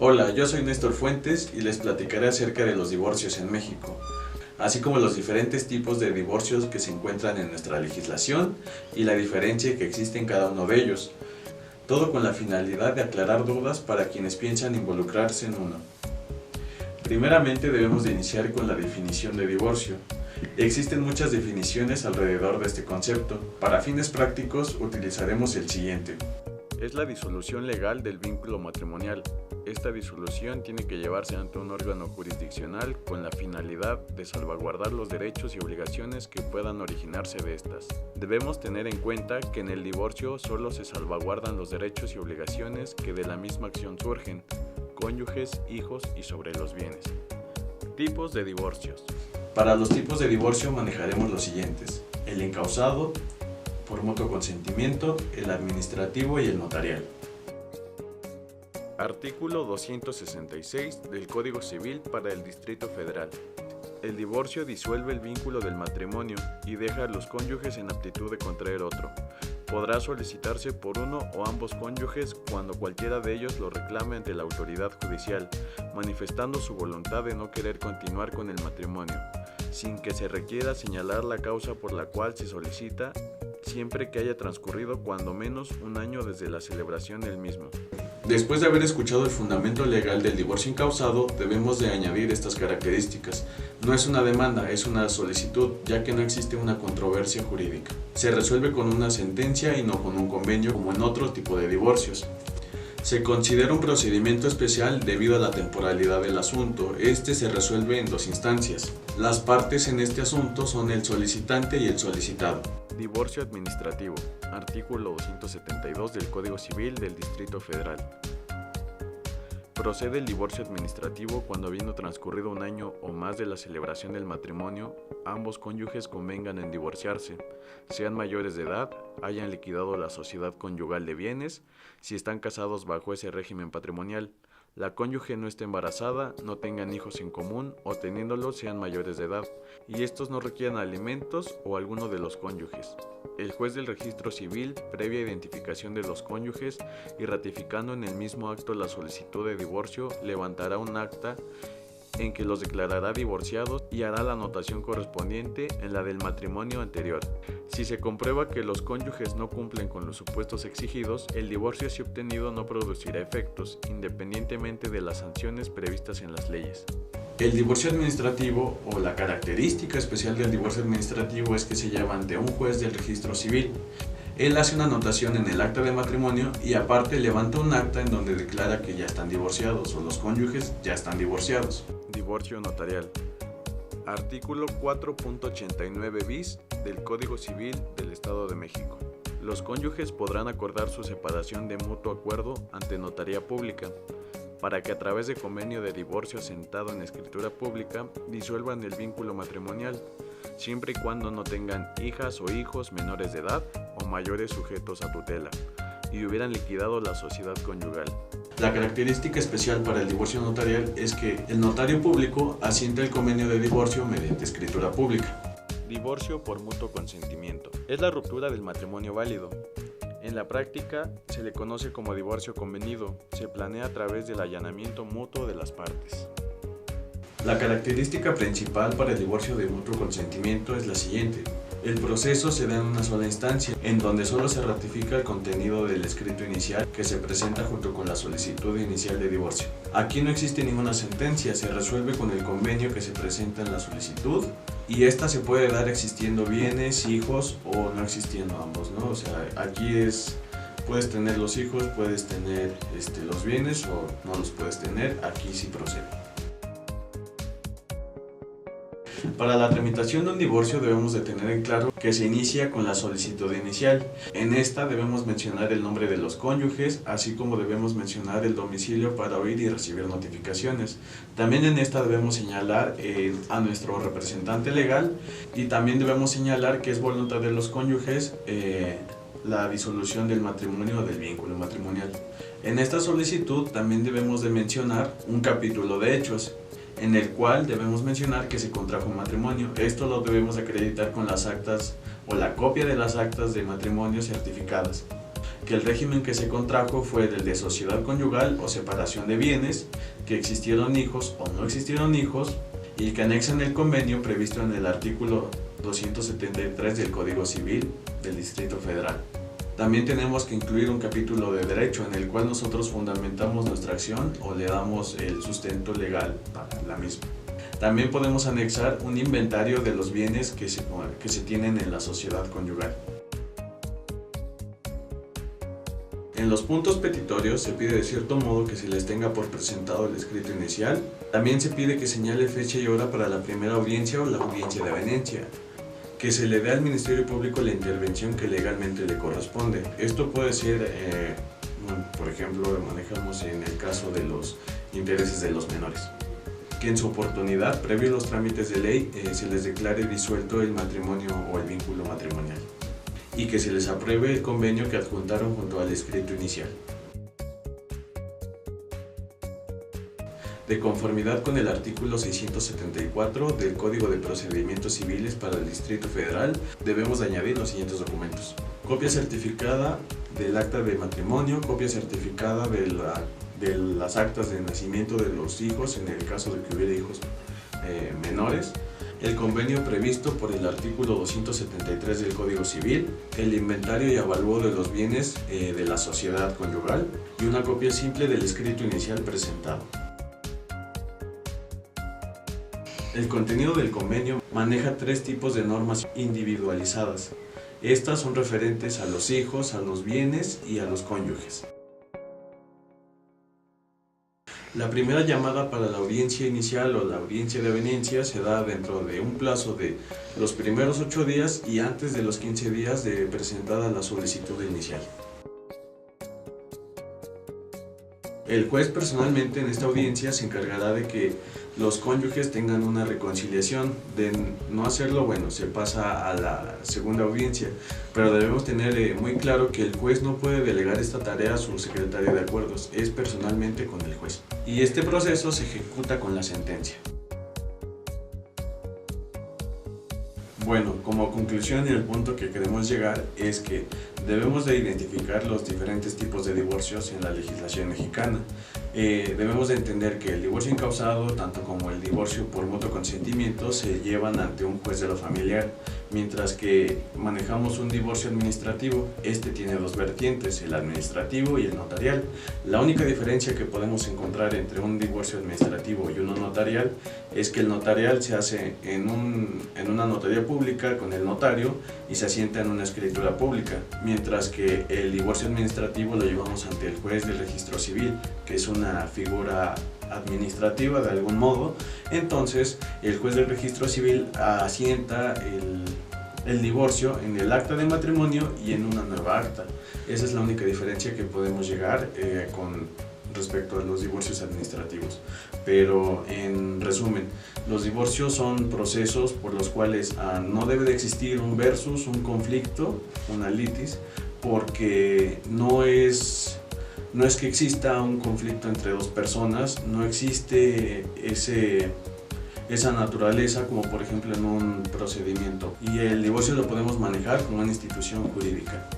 Hola, yo soy Néstor Fuentes y les platicaré acerca de los divorcios en México, así como los diferentes tipos de divorcios que se encuentran en nuestra legislación y la diferencia que existe en cada uno de ellos, todo con la finalidad de aclarar dudas para quienes piensan involucrarse en uno. Primeramente debemos de iniciar con la definición de divorcio. Existen muchas definiciones alrededor de este concepto. Para fines prácticos utilizaremos el siguiente. Es la disolución legal del vínculo matrimonial. Esta disolución tiene que llevarse ante un órgano jurisdiccional con la finalidad de salvaguardar los derechos y obligaciones que puedan originarse de estas. Debemos tener en cuenta que en el divorcio solo se salvaguardan los derechos y obligaciones que de la misma acción surgen, cónyuges, hijos y sobre los bienes. Tipos de divorcios. Para los tipos de divorcio manejaremos los siguientes: el encausado, por mutuo consentimiento, el administrativo y el notarial. Artículo 266 del Código Civil para el Distrito Federal. El divorcio disuelve el vínculo del matrimonio y deja a los cónyuges en aptitud de contraer otro. Podrá solicitarse por uno o ambos cónyuges cuando cualquiera de ellos lo reclame ante la autoridad judicial, manifestando su voluntad de no querer continuar con el matrimonio, sin que se requiera señalar la causa por la cual se solicita, siempre que haya transcurrido cuando menos un año desde la celebración del mismo. Después de haber escuchado el fundamento legal del divorcio encausado, debemos de añadir estas características. No es una demanda, es una solicitud, ya que no existe una controversia jurídica. Se resuelve con una sentencia y no con un convenio como en otro tipo de divorcios. Se considera un procedimiento especial debido a la temporalidad del asunto. Este se resuelve en dos instancias. Las partes en este asunto son el solicitante y el solicitado. Divorcio administrativo. Artículo 272 del Código Civil del Distrito Federal. Procede el divorcio administrativo cuando, habiendo transcurrido un año o más de la celebración del matrimonio, ambos cónyuges convengan en divorciarse, sean mayores de edad, hayan liquidado la sociedad conyugal de bienes, si están casados bajo ese régimen patrimonial, la cónyuge no esté embarazada, no tengan hijos en común o teniéndolos sean mayores de edad, y estos no requieran alimentos o alguno de los cónyuges. El juez del registro civil, previa identificación de los cónyuges y ratificando en el mismo acto la solicitud de divorcio, levantará un acta en que los declarará divorciados y hará la anotación correspondiente en la del matrimonio anterior. Si se comprueba que los cónyuges no cumplen con los supuestos exigidos, el divorcio así obtenido no producirá efectos, independientemente de las sanciones previstas en las leyes. El divorcio administrativo, o la característica especial del divorcio administrativo, es que se lleva ante un juez del registro civil. Él hace una anotación en el acta de matrimonio y aparte levanta un acta en donde declara que ya están divorciados o los cónyuges ya están divorciados. Divorcio notarial. Artículo 4.89 bis del Código Civil del Estado de México. Los cónyuges podrán acordar su separación de mutuo acuerdo ante notaría pública, para que a través de convenio de divorcio asentado en escritura pública disuelvan el vínculo matrimonial, siempre y cuando no tengan hijas o hijos menores de edad o mayores sujetos a tutela, y hubieran liquidado la sociedad conyugal. La característica especial para el divorcio notarial es que el notario público asienta el convenio de divorcio mediante escritura pública. Divorcio por mutuo consentimiento. Es la ruptura del matrimonio válido. En la práctica se le conoce como divorcio convenido. Se planea a través del allanamiento mutuo de las partes. La característica principal para el divorcio de mutuo consentimiento es la siguiente. El proceso se da en una sola instancia, en donde solo se ratifica el contenido del escrito inicial que se presenta junto con la solicitud inicial de divorcio. Aquí no existe ninguna sentencia, se resuelve con el convenio que se presenta en la solicitud y esta se puede dar existiendo bienes, hijos o no existiendo ambos, ¿no? O sea, aquí puedes tener los hijos, puedes tener los bienes o no los puedes tener, aquí sí procede. Para la tramitación de un divorcio debemos de tener en claro que se inicia con la solicitud inicial. En esta debemos mencionar el nombre de los cónyuges, así como debemos mencionar el domicilio para oír y recibir notificaciones. También en esta debemos señalar a nuestro representante legal y también debemos señalar que es voluntad de los cónyuges la disolución del matrimonio o del vínculo matrimonial. En esta solicitud también debemos de mencionar un capítulo de hechos, en el cual debemos mencionar que se contrajo un matrimonio. Esto lo debemos acreditar con las actas o la copia de las actas de matrimonio certificadas. que el régimen que se contrajo fue el de sociedad conyugal o separación de bienes, que existieron hijos o no existieron hijos, y que anexan el convenio previsto en el artículo 273 del Código Civil del Distrito Federal. También tenemos que incluir un capítulo de derecho en el cual nosotros fundamentamos nuestra acción o le damos el sustento legal para la misma. También podemos anexar un inventario de los bienes que se tienen en la sociedad conyugal. En los puntos petitorios se pide de cierto modo que se les tenga por presentado el escrito inicial. También se pide que señale fecha y hora para la primera audiencia o la audiencia de aveniencia, que se le dé al Ministerio Público la intervención que legalmente le corresponde. Esto puede ser, por ejemplo, lo manejamos en el caso de los intereses de los menores, que en su oportunidad, previo a los trámites de ley, se les declare disuelto el matrimonio o el vínculo matrimonial, y que se les apruebe el convenio que adjuntaron junto al escrito inicial. De conformidad con el artículo 674 del Código de Procedimientos Civiles para el Distrito Federal, debemos añadir los siguientes documentos: copia certificada del acta de matrimonio, copia certificada de las actas de nacimiento de los hijos, en el caso de que hubiera hijos menores, el convenio previsto por el artículo 273 del Código Civil, el inventario y avalúo de los bienes de la sociedad conyugal y una copia simple del escrito inicial presentado. El contenido del convenio maneja 3 tipos de normas individualizadas. Estas son referentes a los hijos, a los bienes y a los cónyuges. La primera llamada para la audiencia inicial o la audiencia de aveniencia se da dentro de un plazo de los primeros 8 días y antes de los 15 días de presentada la solicitud inicial. El juez personalmente en esta audiencia se encargará de que los cónyuges tengan una reconciliación. De no hacerlo, bueno, se pasa a la segunda audiencia, pero debemos tener muy claro que el juez no puede delegar esta tarea a su secretario de acuerdos, es personalmente con el juez. Y este proceso se ejecuta con la sentencia. Bueno, como conclusión y el punto que queremos llegar es que debemos de identificar los diferentes tipos de divorcios en la legislación mexicana. Debemos de entender que el divorcio incausado, tanto como el divorcio por mutuo consentimiento, se llevan ante un juez de lo familiar, mientras que manejamos un divorcio administrativo. Este tiene 2 vertientes, el administrativo y el notarial. La única diferencia que podemos encontrar entre un divorcio administrativo y uno notarial es que el notarial se hace en una notaría pública con el notario y se asienta en una escritura pública, mientras que el divorcio administrativo lo llevamos ante el juez del registro civil, que es una figura administrativa de algún modo. Entonces el juez del registro civil asienta el divorcio en el acta de matrimonio y en una nueva acta. Esa es la única diferencia que podemos llegar con respecto a los divorcios administrativos. Pero en resumen, los divorcios son procesos por los cuales no debe de existir un versus, un conflicto, una litis, porque no es que exista un conflicto entre 2 personas, no existe esa naturaleza como por ejemplo en un procedimiento, y el divorcio lo podemos manejar como una institución jurídica.